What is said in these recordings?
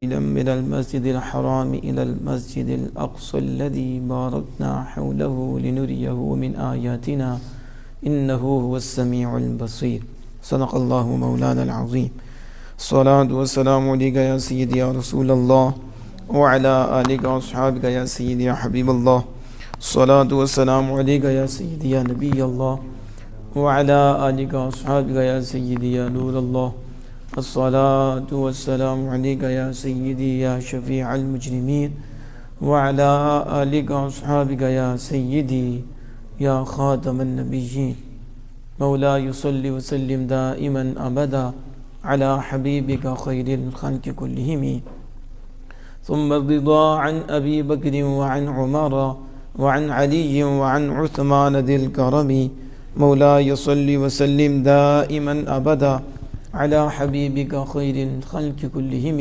من المسجد الحرام إلى المسجد الأقصى الذي باركنا حوله لنريه من آياتنا إنه هو السميع البصير. صدق الله مولانا العظيم. الصلاة والسلام عليك يا سيدي يا رسول الله وعلى آلك وأصحابك يا سيدي يا حبيب الله. الصلاة والسلام عليك يا سيدي يا نبي الله وعلى آلك وأصحابك يا سيدي يا نور الله. الصلاة والسلام عليك يا سيدي يا شفيع المجرمين وعلى آلك وأصحابك يا سيدي يا خاتم النبيين. مولاي صل وسلم دائما أبدا على حبيبك خير الخلق كلهم. ثم الرضا عن أبي بكر وعن عمر وعن علي وعن عثمان ذي الكرم. مولاي صل وسلم دائما أبدا على حبيبك خير الخلق كلهم.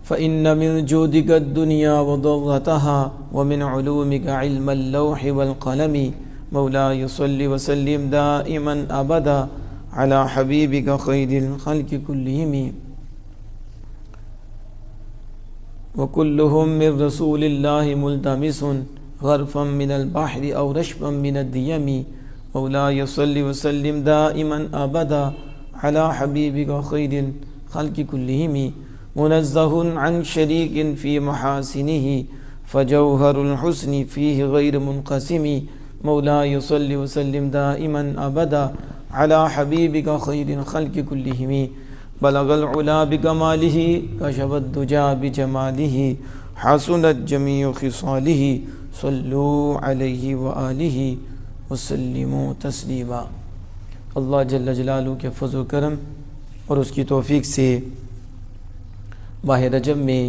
فإن من جودك الدنيا وضرتها ومن علومك علم اللوح والقلم. مولاي صل وسلم دائما أبدا على حبيبك خير الخلق كلهم. وكلهم من رسول الله ملتمس غرفا من البحر أو رشفا من الديم. مولاي صل وسلم دائما أبدا على حبيبك خير الخلق كلهم. منزه عن شريك في محاسنه فجوهر الحسن فيه غير منقسم. مولاي صل وسلم دائما أبدا على حبيبك خير الخلق كلهم. بلغ العلا بكماله كشف الدجى بجماله حسنت جميع خصاله. صلوا عليه وآله وسلموا تسلیما. اللہ جل جلالہ کے فضل و کرم اور اس کی توفیق سے ماہ رجب میں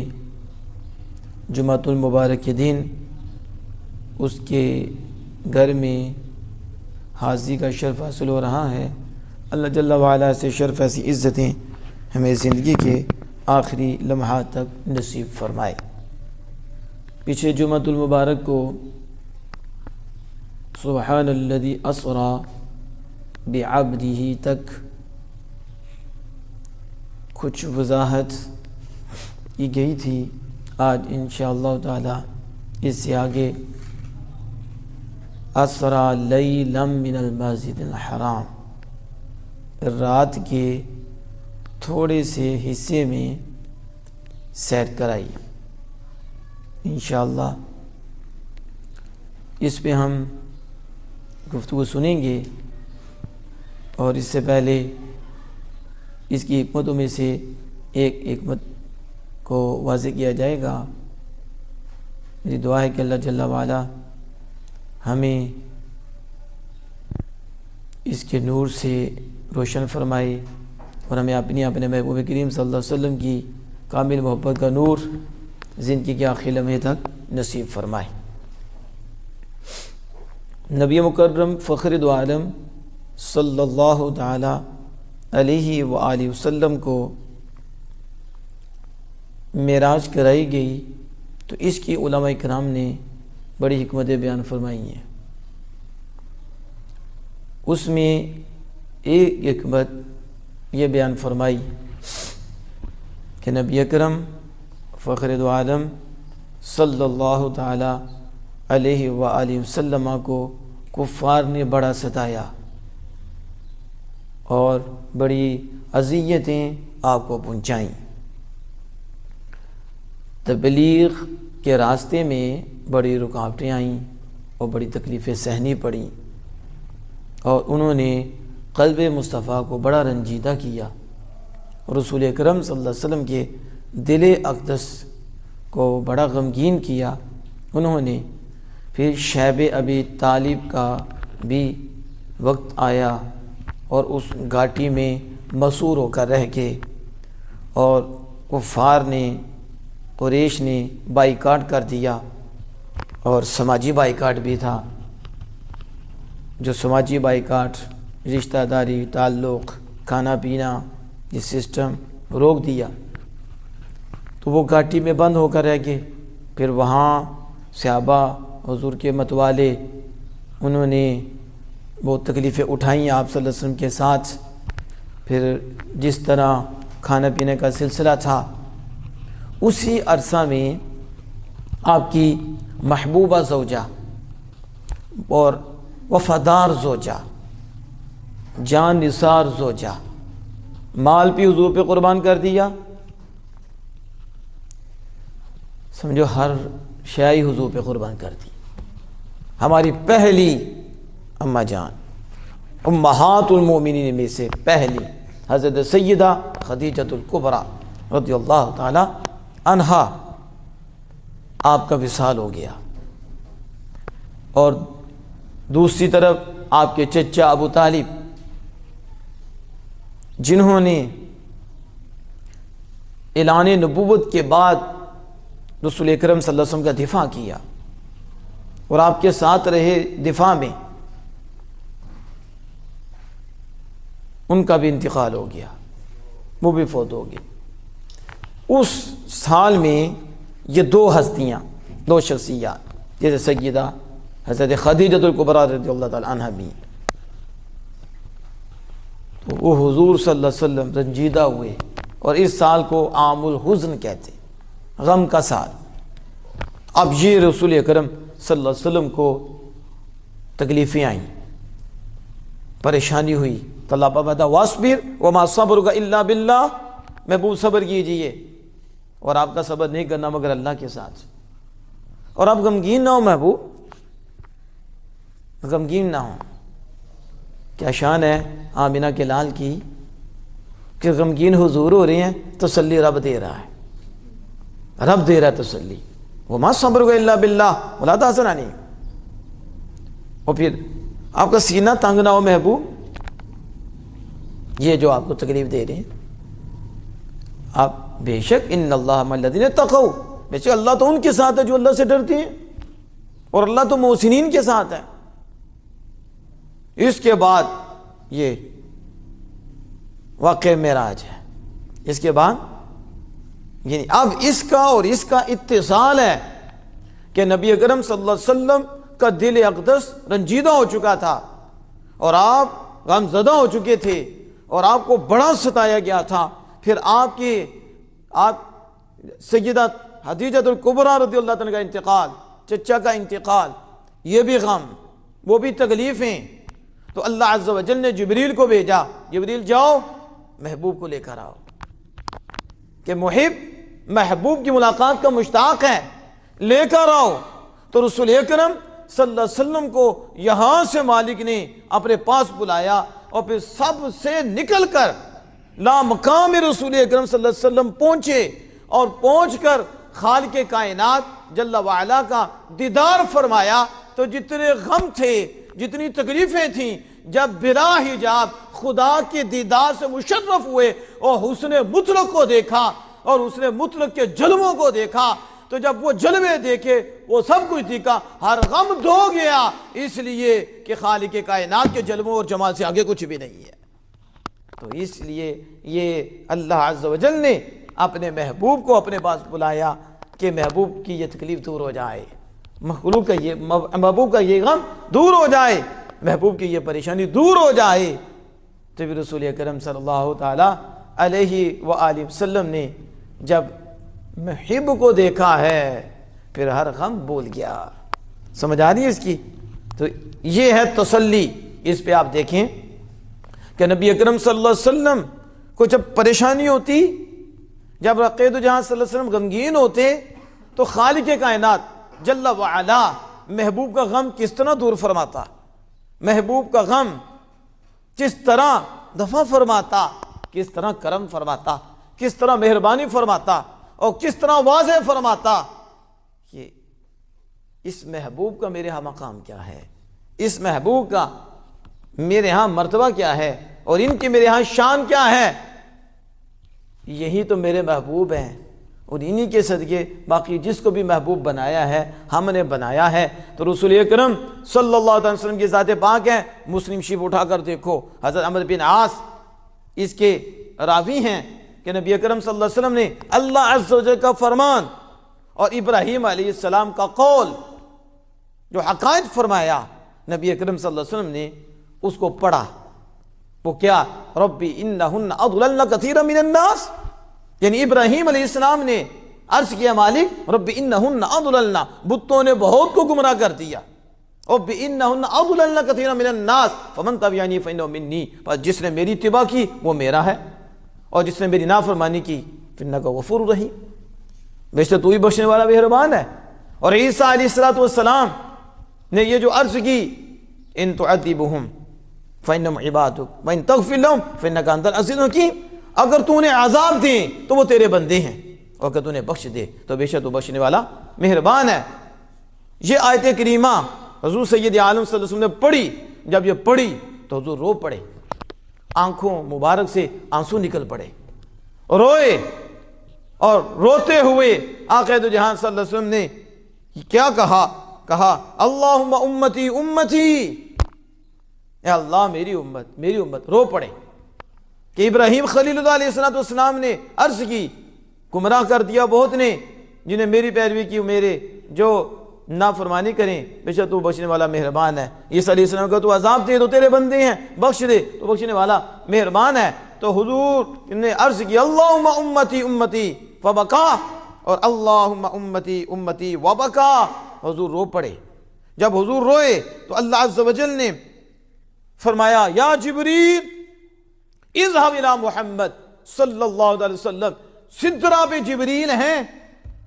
جمعۃ المبارک کے دن اس کے گھر میں حاضری کا شرف حاصل ہو رہا ہے. اللہ جل وعلا سے شرف ایسی عزتیں ہمیں زندگی کے آخری لمحات تک نصیب فرمائے. پیچھے جمعۃ المبارک کو سبحان الذی اسری بعبدہ تک کچھ وضاحت کی گئی تھی. آج انشاءاللہ تعالی اس سے آگے اسری لیلا من المسجد الحرام، رات کے تھوڑے سے حصے میں سیر کرائی. انشاءاللہ اس پہ ہم گفتگو سنیں گے، اور اس سے پہلے اس کی حکمتوں میں سے ایک حکمت کو واضح کیا جائے گا. میری دعا ہے کہ اللہ جل وعلا ہمیں اس کے نور سے روشن فرمائے اور ہمیں اپنے محبوب کریم صلی اللہ علیہ وسلم کی کامل محبت کا نور زندگی کے آخری لمحے تک نصیب فرمائے. نبی مکرم فخر دو عالم صلی اللہ تعالی علیہ وآلہ وسلم کو معراج کرائی گئی تو اس کی علماء کرام نے بڑی حکمتیں بیان فرمائی ہیں. اس میں ایک حکمت یہ بیان فرمائی کہ نبی اکرم فخر دو عالم صلی اللہ تعالی علیہ وآلہ وسلم کو کفار نے بڑا ستایا اور بڑی اذیتیں آپ کو پہنچائیں. تبلیغ کے راستے میں بڑی رکاوٹیں آئیں اور بڑی تکلیفیں سہنی پڑیں، اور انہوں نے قلب مصطفیٰ کو بڑا رنجیدہ کیا. رسول اکرم صلی اللہ علیہ وسلم کے دل اقدس کو بڑا غمگین کیا. انہوں نے پھر شیب ابی طالب کا بھی وقت آیا اور اس گھاٹی میں مسور ہو کر رہ کے، اور کفار نے قریش نے بائیکاٹ کر دیا، اور سماجی بائیکاٹ بھی تھا. جو سماجی بائیکاٹ رشتہ داری، تعلق، کھانا پینا، یہ سسٹم روک دیا، تو وہ گھاٹی میں بند ہو کر رہ گئے. پھر وہاں صحابہ حضور کے متوالے انہوں نے وہ تکلیفیں اٹھائیں آپ صلی اللہ علیہ وسلم کے ساتھ. پھر جس طرح کھانا پینے کا سلسلہ تھا، اسی عرصہ میں آپ کی محبوبہ زوجہ اور وفادار زوجہ، جان نثار زوجہ، مال بھی حضور پہ قربان کر دیا، سمجھو ہر شے حضور پہ قربان کر دی۔ ہماری پہلی اماں جان، امہات المومنین میں سے پہلی حضرت سیدہ خدیجۃ الکبریٰ رضی اللہ تعالی عنہا، آپ کا وصال ہو گیا، اور دوسری طرف آپ کے چچا ابو طالب، جنہوں نے اعلان نبوت کے بعد رسول اکرم صلی اللہ علیہ وسلم کا دفاع کیا اور آپ کے ساتھ رہے دفاع میں، ان کا بھی انتقال ہو گیا، وہ بھی فوت ہو گئے۔ اس سال میں یہ دو ہستیاں، دو شخصیات، جیسے سیدہ حضرت خدیجۃ الکبریٰ رضی اللہ تعالی عنہ بھی، تو وہ حضور صلی اللہ علیہ وسلم رنجیدہ ہوئے، اور اس سال کو عام الحزن کہتے، غم کا سال۔ اب یہ رسول اکرم صلی اللہ علیہ وسلم کو تکلیفیں آئیں، پریشانی ہوئی، تو اللہ فرماتا واصبر وما صبرک الا باللہ، محبوب صبر کیجئے، اور آپ کا صبر نہیں کرنا مگر اللہ کے ساتھ، اور آپ غمگین نہ ہو محبوب، غمگین نہ ہو۔ کیا شان ہے آمینہ کے لال کی کہ غمگین حضور ہو رہے ہیں، تسلی رب دے رہا ہے، رب دے رہا ہے تسلی، وما صبرک الا باللہ ولا تحزن علیہم۔ اور پھر آپ کا سینہ تنگ نہ ہو محبوب، یہ جو آپ کو تکلیف دے رہے ہیں، آپ بے شک ان اللہ مع الذین اتقوا، بے شک اللہ تو ان کے ساتھ ہے جو اللہ سے ڈرتے ہیں، اور اللہ تو محسنین کے ساتھ ہے۔ اس کے بعد یہ واقعہ معراج ہے، اس کے بعد یعنی اب اس کا اور اس کا اتصال ہے کہ نبی اکرم صلی اللہ علیہ وسلم کا دل اقدس رنجیدہ ہو چکا تھا، اور آپ غمزدہ ہو چکے تھے، اور آپ کو بڑا ستایا گیا تھا۔ پھر آپ سیدہ خدیجۃ الکبریٰ رضی اللہ عنہ کا انتقال، چچا کا انتقال، یہ بھی غم، وہ بھی تکلیفیں، تو اللہ عز و جل نے جبریل کو بھیجا، جبریل جاؤ محبوب کو لے کر آؤ، کہ محب محبوب کی ملاقات کا مشتاق ہے، لے کر آؤ۔ تو رسول اکرم صلی اللہ علیہ وسلم کو یہاں سے مالک نے اپنے پاس بلایا، اور پھر سب سے نکل کر لا مقام رسول اکرم صلی اللہ علیہ وسلم پہنچے، اور پہنچ کر خالق کائنات جل وعلا کا دیدار فرمایا۔ تو جتنے غم تھے، جتنی تکلیفیں تھیں، جب بلا حجاب خدا کے دیدار سے مشرف ہوئے اور حسن مطلق کو دیکھا، اور حسن مطلق کے جلووں کو دیکھا، تو جب وہ جلوے دیکھے، وہ سب کچھ دیکھا، ہر غم دھو گیا، اس لیے کہ خالق کائنات کے جلووں اور جمال سے آگے کچھ بھی نہیں ہے۔ تو اس لیے یہ اللہ عز و جل نے اپنے محبوب کو اپنے پاس بلایا کہ محبوب کی یہ تکلیف دور ہو جائے، محبوب کا یہ غم دور ہو جائے، محبوب کی یہ پریشانی دور ہو جائے۔ تو پھر رسول اکرم صلی اللہ تعالی علیہ وآلہ وسلم نے جب محب کو دیکھا ہے، پھر ہر غم بھول گیا۔ سمجھ آ رہی ہے اس کی؟ تو یہ ہے تسلی۔ اس پہ آپ دیکھیں کہ نبی اکرم صلی اللہ علیہ وسلم کو جب پریشانی ہوتی، جب عقید جہاں صلی اللہ علیہ وسلم غمگین ہوتے، تو خالق کائنات جل وعلا محبوب کا غم کس طرح دور فرماتا، محبوب کا غم کس طرح دفع فرماتا، کس طرح کرم فرماتا، کس طرح مہربانی فرماتا، اور کس طرح واضح فرماتا۔ یہ اس محبوب کا میرے ہاں مقام کیا ہے، اس محبوب کا میرے ہاں مرتبہ کیا ہے، اور ان کی میرے ہاں شان کیا ہے۔ یہی تو میرے محبوب ہیں، اور انہی کے صدقے باقی جس کو بھی محبوب بنایا ہے ہم نے بنایا ہے۔ تو رسول اکرم صلی اللہ علیہ وسلم کی ذات پاک ہے، مسلم شریف اٹھا کر دیکھو، حضرت عمرو بن عاص اس کے راوی ہیں کہ نبی اکرم صلی اللہ علیہ وسلم نے اللہ عز و جل کا فرمان اور ابراہیم علیہ السلام کا قول جو حقائق فرمایا، نبی اکرم صلی اللہ علیہ وسلم نے اس کو پڑھا، وہ کیا؟ ربی انہن اضللن کثیرا من الناس، یعنی ابراہیم علیہ السلام نے عرض کیا مالک ربی انہن اضللن، بتوں نے بہت کو گمراہ کر دیا، ربی انہن اضللن کثیرا من الناس فمن تبعنی فانہ منی، پس جس نے میری اتباع کی وہ میرا ہے، اور جس نے میری نافرمانی کی فانک غفور رحیم، بے شک تو ہی بخشنے والا مہربان ہے۔ اور عیسیٰ علیہ السلام نے یہ جو عرض کی ان تعذبہم فانہم عبادک وان تغفر لہم فانک انت العزیز الحکیم، اگر تو انہیں عذاب دے تو وہ تیرے بندے ہیں، اور اگر تو انہیں بخش دے تو بے شک تو بخشنے والا مہربان ہے۔ یہ آیت کریمہ حضور سید عالم صلی اللہ علیہ وسلم نے پڑھی، جب یہ پڑھی تو حضور رو پڑے، آنکھوں مبارک سے آنسو نکل پڑے، روئے، اور روتے ہوئے آقا دو جہان صلی اللہ علیہ وسلم نے کیا کہا اللہم امتی امتی، اے اللہ میری امت میری امت، رو پڑے کہ ابراہیم خلیل اللہ علیہ السلام نے عرض کی گمراہ کر دیا بہت نے، جنہیں میری پیروی کی میرے جو نافرمانی کریں، بے شک تو بخشنے والا مہربان ہے۔ عیسیٰ علیہ السلام کا تو عذاب دے تو تیرے بندے ہیں، بخش دے تو بخشنے والا مہربان ہے۔ تو حضور نے عرض کی اللہم امتی امتی فبکا، اور اللہم امتی امتی وبکا، حضور رو پڑے۔ جب حضور روئے تو اللہ عز و جل نے فرمایا یا جبریل اذهب الى محمد صلی اللہ علیہ وسلم، سدرہ پہ جبریل ہیں،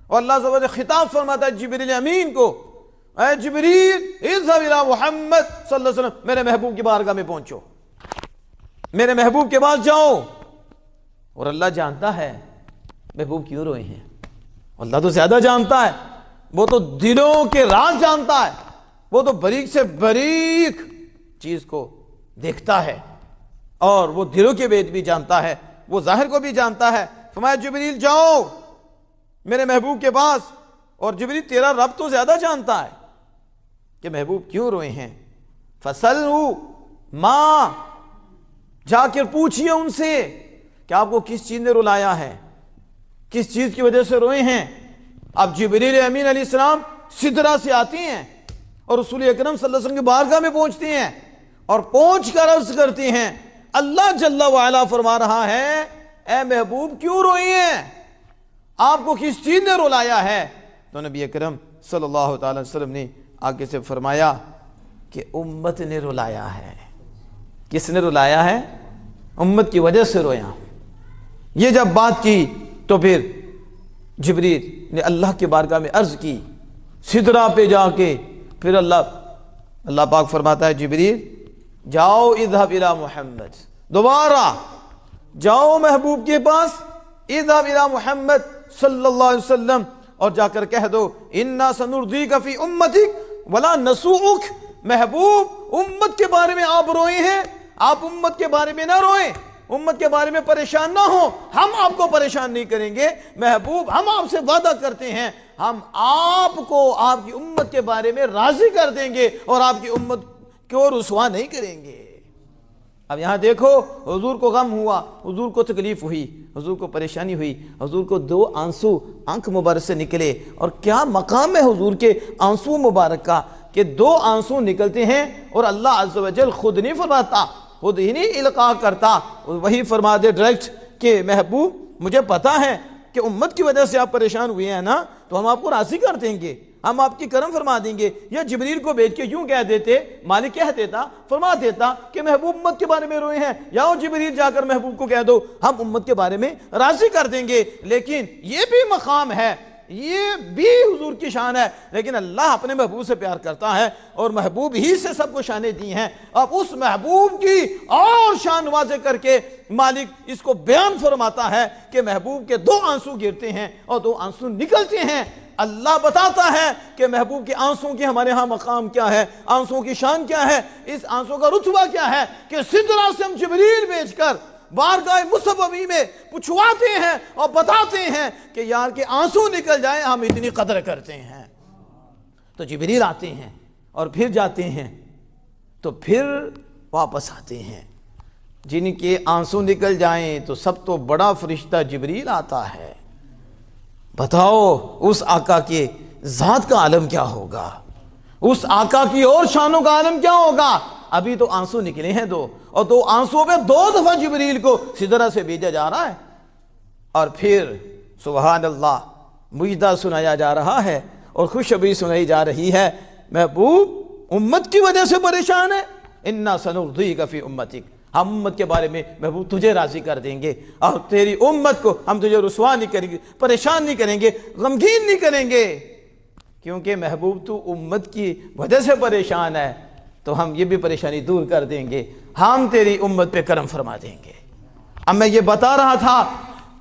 اور اللہ عز و جل خطاب فرماتا ہے جبریل امین کو، اے جبریل اذهب الى محمد صلی اللہ علیہ وسلم، میرے محبوب کی بارگاہ میں پہنچو، میرے محبوب کے پاس جاؤ۔ اور اللہ جانتا ہے محبوب کیوں روئے ہیں، اللہ تو زیادہ جانتا ہے، وہ تو دلوں کے راز جانتا ہے، وہ تو باریک سے باریک چیز کو دیکھتا ہے، اور وہ دلوں کے بید بھی جانتا ہے، وہ ظاہر کو بھی جانتا ہے۔ فرمایا جبریل جاؤ میرے محبوب کے پاس، اور جبریل تیرا رب تو زیادہ جانتا ہے کہ محبوب کیوں روئے ہیں، فَسَلْهُ مَا، جا کر پوچھئے ان سے کہ آپ کو کس چیز نے رلایا ہے، کس چیز کی وجہ سے روئے ہیں۔ اب جبریل امین علیہ السلام سدرہ سے آتے ہیں اور رسول اکرم صلی اللہ علیہ وسلم کی بارگاہ میں پہنچتے ہیں، اور پہنچ کر عرض کرتے ہیں اللہ جل وعلا فرما رہا ہے اے محبوب کیوں روئے ہیں، آپ کو کس چیز نے رلایا ہے؟ تو نبی اکرم صلی اللہ تعالی وسلم نے آگے سے فرمایا کہ امت نے رلایا ہے۔ کس نے رلایا ہے؟ امت کی وجہ سے رویا ہوں۔ یہ جب بات کی تو پھر جبریل نے اللہ کے بارگاہ میں عرض کی، سدرہ پہ جا کے پھر اللہ پاک فرماتا ہے جبریل جاؤ اذهب الى محمد، دوبارہ جاؤ محبوب کے پاس، اذهب الى محمد صلی اللہ علیہ وسلم، اور جا کر کہہ دو انا سنرضیک فی امتک ولا نسوءک، محبوب امت کے بارے میں آپ روئے ہیں، آپ امت کے بارے میں نہ روئیں، امت کے بارے میں پریشان نہ ہو، ہم آپ کو پریشان نہیں کریں گے محبوب، ہم آپ سے وعدہ کرتے ہیں ہم آپ کو آپ کی امت کے بارے میں راضی کر دیں گے، اور آپ کی امت کو رسوا نہیں کریں گے۔ اب یہاں دیکھو حضور کو غم ہوا، حضور کو تکلیف ہوئی، حضور کو پریشانی ہوئی، حضور کو دو آنسو آنکھ مبارک سے نکلے، اور کیا مقام ہے حضور کے آنسو مبارک کا کہ دو آنسو نکلتے ہیں اور اللہ عز و جل خود نہیں فرماتا، خود ہی نہیں القاء کرتا، وہی فرما دے ڈائریکٹ کہ محبوب مجھے پتا ہے کہ امت کی وجہ سے آپ پریشان ہوئے ہیں نا، تو ہم آپ کو راضی کر دیں گے، ہم آپ کی کرم فرما دیں گے۔ یا جبریل کو بھیج کے یوں کہہ دیتے، مالک کہہ دیتا، فرما دیتا کہ محبوب امت کے بارے میں روئے ہیں، یا جبریل جا کر محبوب کو کہہ دو ہم امت کے بارے میں راضی کر دیں گے۔ لیکن یہ بھی مقام ہے، یہ بھی حضور کی شان ہے، لیکن اللہ اپنے محبوب سے پیار کرتا ہے، اور محبوب ہی سے سب کو شانیں دی ہیں۔ اب اس محبوب کی اور شان واضح کر کے مالک اس کو بیان فرماتا ہے کہ محبوب کے دو آنسو گرتے ہیں اور دو آنسو نکلتے ہیں۔ اللہ بتاتا ہے کہ محبوب کے آنسوں کی ہمارے ہاں مقام کیا ہے، آنسوں کی شان کیا ہے، اس آنسوں کا رتبہ کیا ہے کہ سدرہ سے ہم جبریل بھیج کر بارگاہ مصوبی میں پوچھواتے ہیں اور بتاتے ہیں کہ یار کے آنسو نکل جائیں ہم اتنی قدر کرتے ہیں۔ تو جبریل آتے ہیں اور پھر جاتے ہیں، تو پھر واپس آتے ہیں۔ جن کے آنسو نکل جائیں تو سب تو بڑا فرشتہ جبریل آتا ہے۔ بتاؤ اس آقا کے ذات کا عالم کیا ہوگا، اس آقا کی اور شانوں کا عالم کیا ہوگا۔ ابھی تو آنسو نکلے ہیں دو، اور 2 آنسوؤں پہ 2 دفعہ جبریل کو سدرہ سے بھیجا جا رہا ہے، اور پھر سبحان اللہ مجدہ سنایا جا رہا ہے اور خوشخبری سنائی جا رہی ہے، محبوب امت کی وجہ سے پریشان ہے، اِنَّا سَنُرْضِيكَ فِي أُمَّتِكَ، ہم امت کے بارے میں محبوب تجھے راضی کر دیں گے، اور تیری امت کو ہم تجھے رسوا نہیں کریں گے، پریشان نہیں کریں گے، غمگین نہیں کریں گے، کیونکہ محبوب تو امت کی وجہ سے پریشان ہے، تو ہم یہ بھی پریشانی دور کر دیں گے، ہم تیری امت پہ کرم فرما دیں گے۔ اب میں یہ بتا رہا تھا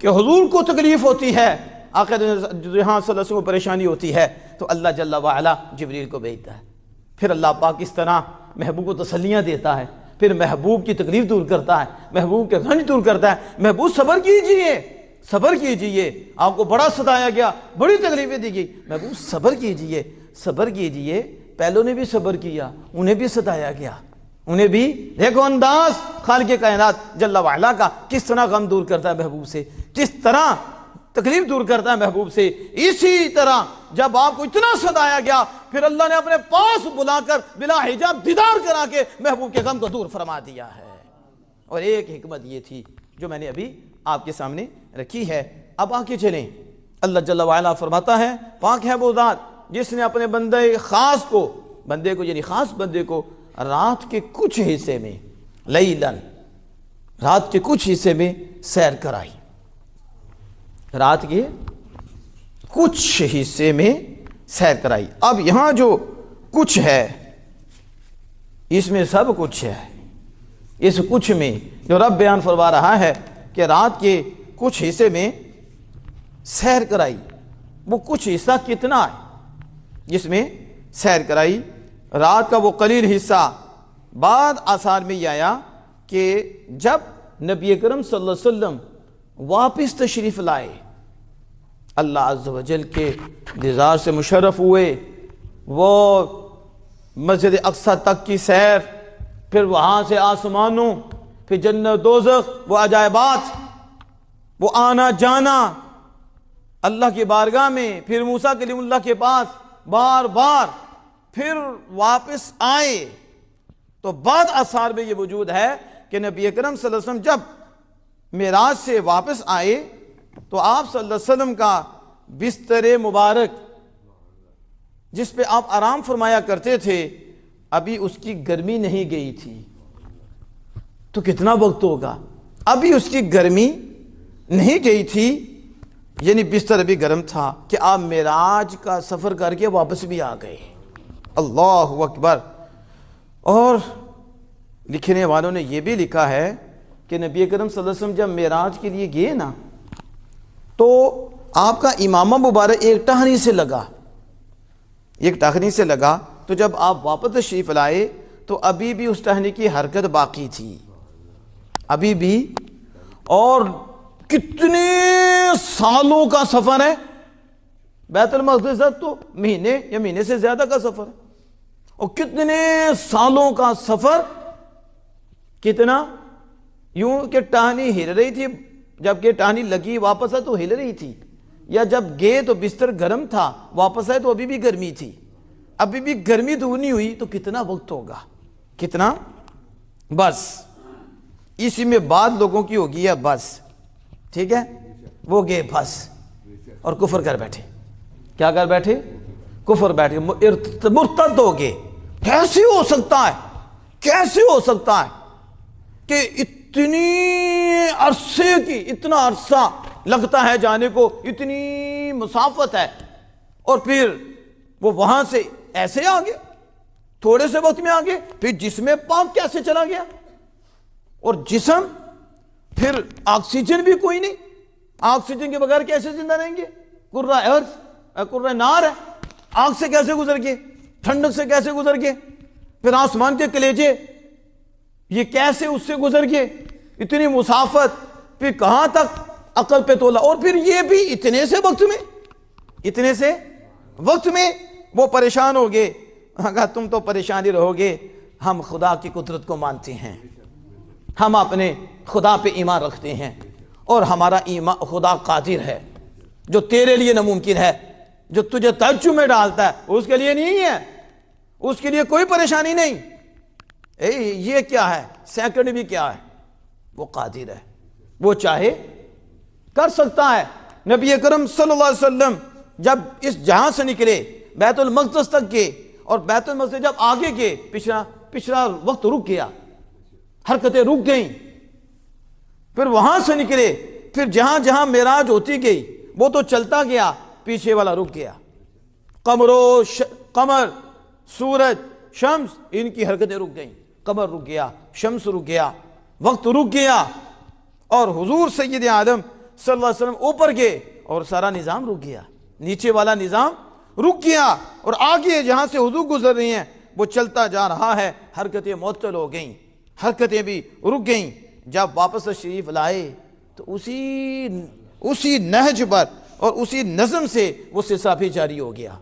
کہ حضور کو تکلیف ہوتی ہے، آخر یہاں صلی اللہ علیہ وسلم کو پریشانی ہوتی ہے، تو اللہ جل وعلا جبریل کو بھیجتا ہے، پھر اللہ پاک اس طرح محبوب کو تسلیاں دیتا ہے، پھر محبوب کی تکلیف دور کرتا ہے، محبوب کے رنج دور کرتا ہے، محبوب صبر کیجئے، صبر کیجئے، آپ کو بڑا ستایا گیا، بڑی تکلیفیں دی گئی، محبوب صبر کیجئے، صبر کیجئے، پہلوں نے بھی صبر کیا، انہیں بھی ستایا گیا، انہیں بھی دیکھو انداز خالق کائنات جل وعلا کا کس طرح غم دور کرتا ہے محبوب سے، کس طرح تکلیف دور کرتا ہے محبوب سے۔ اسی طرح جب آپ کو اتنا ستایا گیا، پھر اللہ نے اپنے پاس بلا کر بلا حجاب دیدار کرا کے محبوب کے غم کو دور فرما دیا ہے۔ اور ایک حکمت یہ تھی جو میں نے ابھی آپ کے سامنے رکھی ہے۔ اب آگے چلیں، اللہ جل وعلا فرماتا ہے، پاک ہے وہ ذات جس نے اپنے بندے خاص کو، بندے کو یعنی خاص بندے کو رات کے کچھ حصے میں، لیلاً، رات کے کچھ حصے میں سیر کرائی، رات کے کچھ حصے میں سیر کرائی۔ اب یہاں جو کچھ ہے اس میں سب کچھ ہے، اس کچھ میں جو رب بیان فرما رہا ہے کہ رات کے کچھ حصے میں سیر کرائی، وہ کچھ حصہ کتنا ہے جس میں سیر کرائی؟ رات کا وہ قلیل حصہ۔ بعد آثار میں یہ آیا کہ جب نبی اکرم صلی اللہ علیہ وسلم واپس تشریف لائے، اللہ عز و جل کے دیدار سے مشرف ہوئے، وہ مسجد اقصی تک کی سیر، پھر وہاں سے آسمانوں، پھر جنت دوزخ، وہ عجائبات، وہ آنا جانا اللہ کی بارگاہ میں، پھر موسیٰ کلیم اللہ کے پاس بار بار، پھر واپس آئے، تو بعد آثار میں یہ وجود ہے کہ نبی اکرم صلی اللہ علیہ وسلم جب معراج سے واپس آئے تو آپ صلی اللہ علیہ وسلم کا بستر مبارک جس پہ آپ آرام فرمایا کرتے تھے ابھی اس کی گرمی نہیں گئی تھی۔ تو کتنا وقت ہوگا؟ ابھی اس کی گرمی نہیں گئی تھی، یعنی بستر ابھی گرم تھا کہ آپ معراج کا سفر کر کے واپس بھی آ گئے۔ اللہ اکبر۔ اور لکھنے والوں نے یہ بھی لکھا ہے کہ نبی اکرم صلی اللہ علیہ وسلم جب معراج کے لیے گئے نا تو آپ کا امامہ مبارک ایک ٹہنی سے لگا، ایک ٹہنی سے لگا، تو جب آپ واپس تشریف لائے تو ابھی بھی اس ٹہنی کی حرکت باقی تھی، ابھی بھی۔ اور کتنے سالوں کا سفر ہے، بیت المقدس تو مہینے یا مہینے سے زیادہ کا سفر ہے، اور کتنے سالوں کا سفر، کتنا، یوں کہ ٹہنی ہل رہی تھی، جبکہ ٹہنی لگی واپس ہے تو ہل رہی تھی، یا جب گئے تو بستر گرم تھا، واپس آئے تو ابھی بھی گرمی تھی، ابھی بھی گرمی دور نہیں ہوئی، تو کتنا وقت ہوگا، کتنا؟ بس اسی میں بعد لوگوں کی ہوگی ہے بس، ٹھیک ہے، وہ گئے بس اور کفر کر بیٹھے، کیا کر بیٹھے؟ کفر بیٹھے، مرتد ہو گئے۔ کیسے ہو سکتا ہے، کیسے ہو سکتا ہے کہ اتنی عرصے کی، اتنا عرصہ لگتا ہے جانے کو، اتنی مسافت ہے، اور پھر وہ وہاں سے ایسے آگے، تھوڑے سے وقت میں آگے، پھر جسم پاک کیسے چلا گیا، اور جسم پھر آکسیجن بھی کوئی نہیں، آکسیجن کے بغیر کیسے زندہ رہیں گے؟ کرہ ارض، کرہ نار ہے، آگ سے کیسے گزر گئے، ٹھنڈک سے کیسے گزر گئے، پھر آسمان کے کلیجے یہ کیسے اس سے گزر گئے، اتنی مسافت، پھر کہاں تک عقل پہ تولا، اور پھر یہ بھی اتنے سے وقت میں، اتنے سے وقت میں وہ پریشان ہو گئے۔ اگر تم تو پریشانی رہو گے، ہم خدا کی قدرت کو مانتے ہیں، ہم اپنے خدا پہ ایمان رکھتے ہیں، اور ہمارا ایمان خدا قادر ہے، جو تیرے لیے ناممکن ہے، جو تجھے تعجب میں ڈالتا ہے اس کے لیے نہیں ہے، اس کے لیے کوئی پریشانی نہیں۔ یہ کیا ہے، سیکنڈ بھی کیا ہے، وہ قادر ہے، وہ چاہے کر سکتا ہے۔ نبی اکرم صلی اللہ علیہ وسلم جب اس جہاں سے نکلے بیت المقدس تک کے، اور بیت المقدس جب آگے کے پچھلا وقت رک گیا، حرکتیں رک گئیں، پھر وہاں سے نکلے، پھر جہاں جہاں معراج ہوتی گئی وہ تو چلتا گیا، پیچھے والا رک گیا۔ قمر، سورج، شمس، ان کی حرکتیں رک گئیں، قمر رک گیا، شمس رک گیا، وقت رک گیا، اور حضور سید عالم صلی اللہ علیہ وسلم اوپر گئے اور سارا نظام رک گیا، نیچے والا نظام رک گیا، اور آگے جہاں سے حضور گزر رہی ہیں وہ چلتا جا رہا ہے، حرکتیں معطل ہو گئیں، حرکتیں بھی رک گئیں۔ جب واپس شریف لائے تو اسی نہج پر اور اسی نظم سے وہ سلسلہ پھر جاری ہو گیا،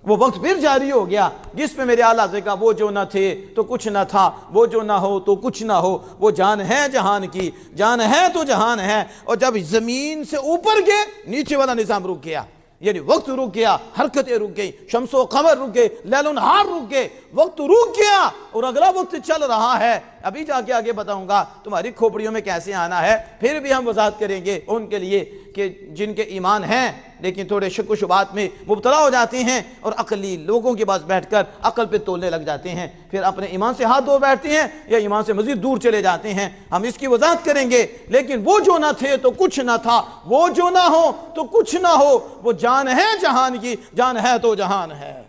وہ وقت پھر جاری ہو گیا، جس پہ میرے اعلیٰ نے کہا وہ جو نہ تھے تو کچھ نہ تھا، وہ جو نہ ہو تو کچھ نہ ہو، وہ جان ہے جہان کی، جان ہے تو جہان ہے۔ اور جب زمین سے اوپر گئے نیچے والا نظام رک گیا، یعنی وقت رک گیا، حرکتیں رک گئی، شمس و قمر رک گئے، لیل و نہار رک گئے، وقت رک گیا، اور اگلا وقت چل رہا ہے۔ ابھی جا کے آگے بتاؤں گا تمہاری کھوپڑیوں میں کیسے آنا ہے، پھر بھی ہم وضاحت کریں گے ان کے لیے کہ جن کے ایمان ہیں لیکن تھوڑے شک و شبہات میں مبتلا ہو جاتے ہیں، اور عقلی لوگوں کے پاس بیٹھ کر عقل پہ تولنے لگ جاتے ہیں، پھر اپنے ایمان سے ہاتھ دھو بیٹھتے ہیں یا ایمان سے مزید دور چلے جاتے ہیں۔ ہم اس کی وضاحت کریں گے، لیکن وہ جو نہ تھے تو کچھ نہ تھا، وہ جو نہ ہو تو کچھ نہ ہو، وہ جان ہے جہان کی، جان ہے تو جہان ہے۔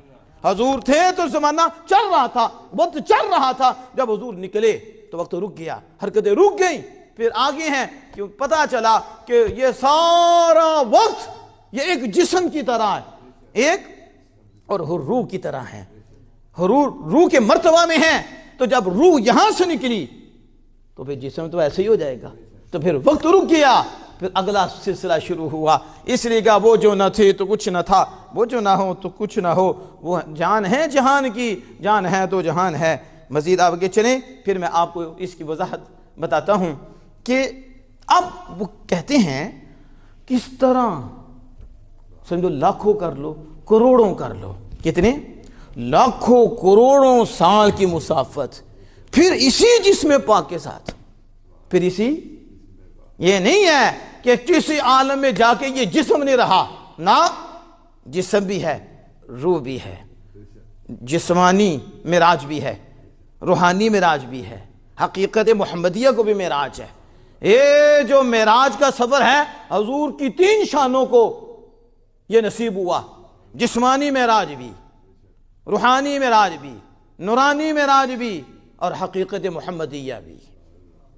حضور تھے تو زمانہ چل رہا تھا، وقت چل رہا تھا، جب حضور نکلے تو وقت رک گیا، حرکتیں رک گئیں، پھر آگے ہیں کیوں پتا چلا کہ یہ سارا وقت یہ ایک جسم کی طرح ہے، ایک اور روح کی طرح ہے، روح کے مرتبہ میں ہے، تو جب روح یہاں سے نکلی تو پھر جسم تو ایسے ہی ہو جائے گا، تو پھر وقت رک گیا، پھر اگلا سلسلہ شروع ہوا۔ اس لیے کہا وہ جو نہ تھے تو کچھ نہ تھا، وہ جو نہ ہو تو کچھ نہ ہو، وہ جان ہے جہان کی، جان ہے تو جہان ہے۔ مزید آگے چلیں، پھر میں آپ کو اس کی وضاحت بتاتا ہوں کہ اب وہ کہتے ہیں کس طرح، سمجھو لاکھوں کر لو، کروڑوں کر لو، کتنے لاکھوں کروڑوں سال کی مسافت، پھر اسی جسم پاک کے ساتھ، پھر اسی، یہ نہیں ہے کہ کسی عالم میں جا کے یہ جسم نہیں رہا، نہ جسم بھی ہے، روح بھی ہے، جسمانی معراج بھی ہے، روحانی معراج بھی ہے، حقیقت محمدیہ کو بھی معراج ہے۔ یہ جو معراج کا سفر ہے، حضور کی 3 شانوں کو یہ نصیب ہوا، جسمانی معراج بھی، روحانی معراج بھی، نورانی معراج بھی، اور حقیقت محمدیہ بھی۔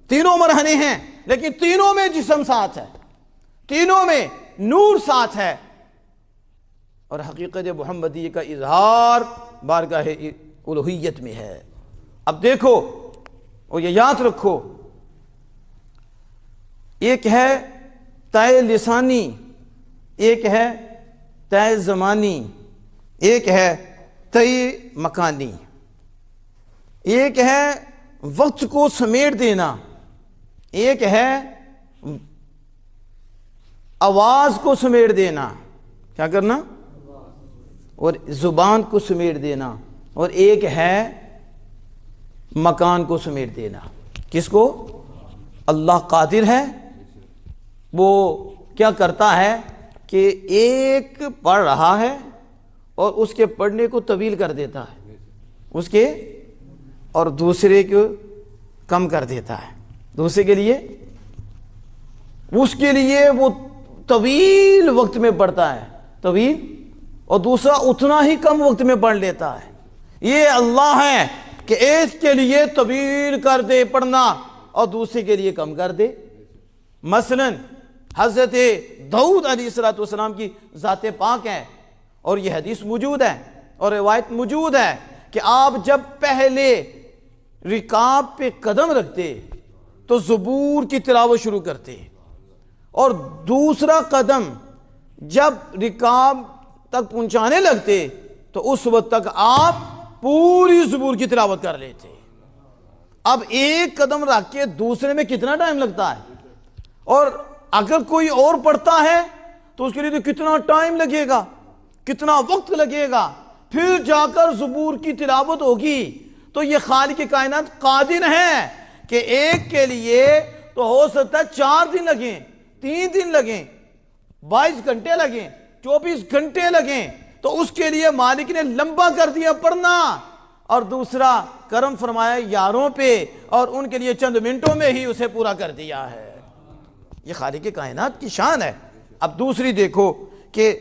تینوں مرحلے ہیں، لیکن تینوں میں جسم ساتھ ہے، تینوں میں نور ساتھ ہے، اور حقیقت محمدیہ کا اظہار بارگاہ الوہیت میں ہے۔ اب دیکھو اور یہ یاد رکھو، ایک ہے طے لسانی، ایک ہے طے زمانی، ایک ہے طے مکانی، ایک ہے وقت کو سمیٹ دینا، ایک ہے آواز کو سمیٹ دینا، کیا کرنا، اور زبان کو سمیٹ دینا، اور ایک ہے مکان کو سمیٹ دینا۔ کس کو؟ اللہ قادر ہے، وہ کیا کرتا ہے کہ ایک پڑھ رہا ہے اور اس کے پڑھنے کو طویل کر دیتا ہے، اس کے، اور دوسرے کو کم کر دیتا ہے، دوسرے کے لیے، اس کے لیے وہ طویل وقت میں پڑھتا ہے، طویل، اور دوسرا اتنا ہی کم وقت میں پڑھ لیتا ہے۔ یہ اللہ ہے کہ ایک کے لیے طویل کر دے پڑھنا اور دوسرے کے لیے کم کر دے۔ مثلا حضرت داؤد علیہ السلام کی ذات پاک ہے، اور یہ حدیث موجود ہے اور روایت موجود ہے کہ آپ جب پہلے رکاب پہ قدم رکھتے تو زبور کی تلاوت شروع کرتے، اور دوسرا قدم جب رکاب تک پہنچانے لگتے تو اس وقت تک آپ پوری زبور کی تلاوت کر لیتے۔ اب ایک قدم رکھ کے دوسرے میں کتنا ٹائم لگتا ہے، اور اگر کوئی اور پڑھتا ہے تو اس کے لیے تو کتنا ٹائم لگے گا، کتنا وقت لگے گا، پھر جا کر زبور کی تلاوت ہوگی تو یہ خالق کائنات قادر ہے کہ ایک کے لیے تو ہو سکتا ہے 4 دن لگیں، 3 دن لگیں، 22 گھنٹے لگیں، 24 گھنٹے لگیں، تو اس کے لیے مالک نے لمبا کر دیا پڑھنا، اور دوسرا کرم فرمایا یاروں پہ اور ان کے لیے چند منٹوں میں ہی اسے پورا کر دیا ہے۔ یہ خالق کائنات کی شان ہے۔ اب دوسری دیکھو کہ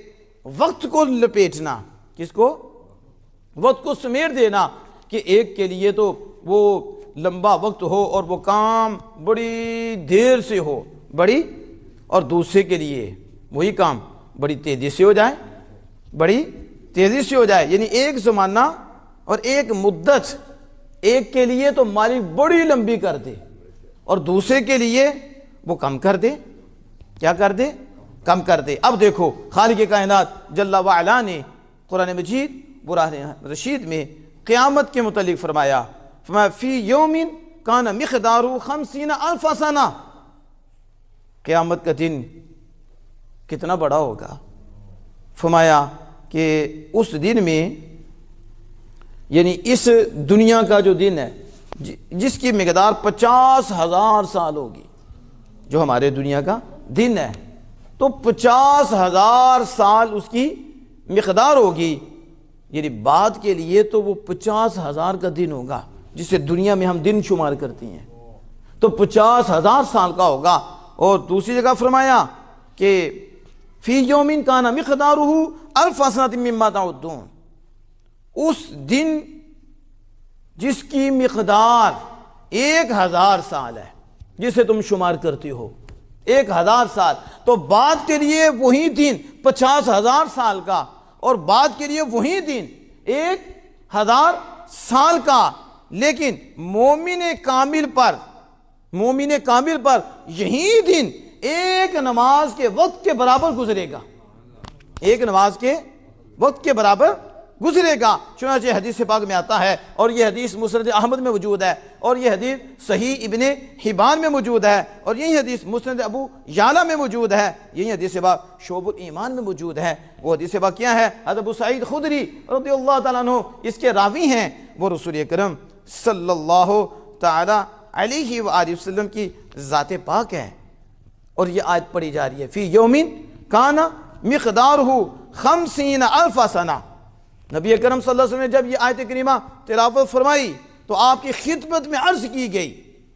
وقت کو لپیٹنا، کس کو؟ وقت کو سمیٹ دینا، کہ ایک کے لیے تو وہ لمبا وقت ہو اور وہ کام بڑی دیر سے ہو بڑی، اور دوسرے کے لیے وہی کام بڑی تیزی سے ہو جائے، بڑی تیزی سے ہو جائے۔ یعنی ایک زمانہ اور ایک مدت ایک کے لیے تو مالک بڑی لمبی کر دے اور دوسرے کے لیے وہ کم کر دے۔ کیا کر دے؟ کم کر دے۔ اب دیکھو خالق کائنات جل وعلا نے قرآن مجید برہان رشید میں قیامت کے متعلق فرمایا فی یوم کان مقدارہ 50,000 سنہ، قیامت کا دن کتنا بڑا ہوگا؟ فرمایا کہ اس دن میں، یعنی اس دنیا کا جو دن ہے جس کی مقدار 50,000 سال ہوگی، جو ہمارے دنیا کا دن ہے تو 50,000 سال اس کی مقدار ہوگی، یعنی بعد کے لیے تو وہ 50,000 کا دن ہوگا جسے دنیا میں ہم دن شمار کرتی ہیں، تو 50,000 سال کا ہوگا۔ اور دوسری جگہ فرمایا کہ فی یوم کان مقدارہ 1000 سنۃ مما تعدون، اس دن جس کی مقدار 1000 سال ہے جسے تم شمار کرتے ہو، 1000 سال، تو بعد کے لیے وہی دن 50,000 سال کا، اور بعد کے لیے وہی دن 1000 سال کا۔ لیکن مومن کامل پر یہی دن ایک نماز کے وقت کے برابر گزرے گا، ایک نماز کے وقت کے برابر گزرے گا۔ چنانچہ حدیث پاک میں آتا ہے، اور یہ حدیث مسند احمد میں موجود ہے، اور یہ حدیث صحیح ابن حبان میں موجود ہے، اور یہی حدیث مسند ابو یعلا میں موجود ہے، یہی حدیث پاک شعب الایمان میں موجود ہے۔ وہ حدیث پاک کیا ہے؟ حضرت ابو سعید خدری رضی اللہ تعالیٰ عنہ اس کے راوی ہیں، وہ رسول اکرم صلی اللہ تعالی علیہ وآلہ وسلم کی ذات پاک ہے۔ اور یہ آیت پڑھی جا رہی ہے فی یومن کان مقدارہ 50,000 سنہ۔ نبی اکرم صلی اللہ علیہ وسلم نے جب یہ آیت کریمہ تلاوت فرمائی تو آپ کی خدمت میں عرض کی گئی،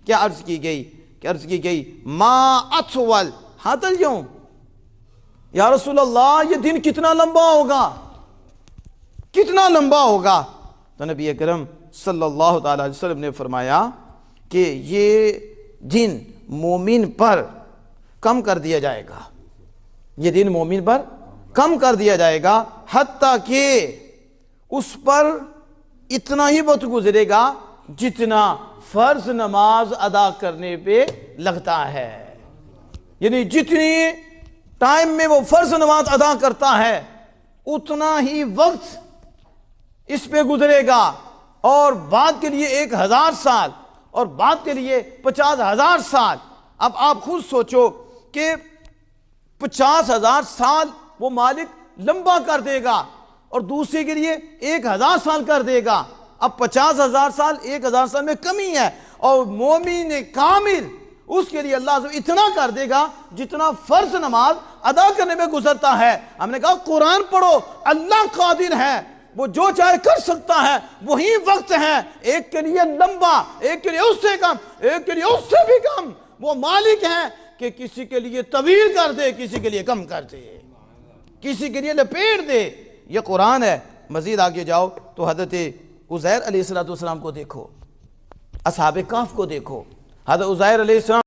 کیا عرض کی گئی؟ کہ عرض کی گئی ما اطول ھذا اليوم، یا رسول اللہ یہ دن کتنا لمبا ہوگا، کتنا لمبا ہوگا؟ تو نبی اکرم صلی اللہ تعالی علیہ وسلم نے فرمایا کہ یہ دن مومن پر کم کر دیا جائے گا، یہ دن مومن پر کم کر دیا جائے گا، حتیٰ کہ اس پر اتنا ہی وقت گزرے گا جتنا فرض نماز ادا کرنے پہ لگتا ہے، یعنی جتنی ٹائم میں وہ فرض نماز ادا کرتا ہے اتنا ہی وقت اس پہ گزرے گا، اور بعد کے لیے 1000 سال، اور بعد کے لیے 50,000 سال۔ اب آپ خود سوچو کہ 50,000 سال وہ مالک لمبا کر دے گا اور دوسرے کے لیے 1000 سال کر دے گا، اب 50,000 سال 1000 سال میں کمی ہے، اور مومن کامل اس کے لیے اللہ اتنا کر دے گا جتنا فرض نماز ادا کرنے میں گزرتا ہے۔ ہم نے کہا قرآن پڑھو، اللہ قادر ہے، وہ جو چاہے کر سکتا ہے، وہی وقت ہے، ایک کے لیے لمبا، ایک کے لیے اس سے کم، ایک کے لیے اس سے بھی کم۔ وہ مالک ہے کہ کسی کے لیے طویل کر دے، کسی کے لیے کم کر دے، کسی کے لیے لپیٹ دے۔ یہ قرآن ہے۔ مزید آگے جاؤ تو حضرت عزیر علیہ السلام کو دیکھو، اصحاب کہف کو دیکھو۔ حضرت عزیر علیہ السلام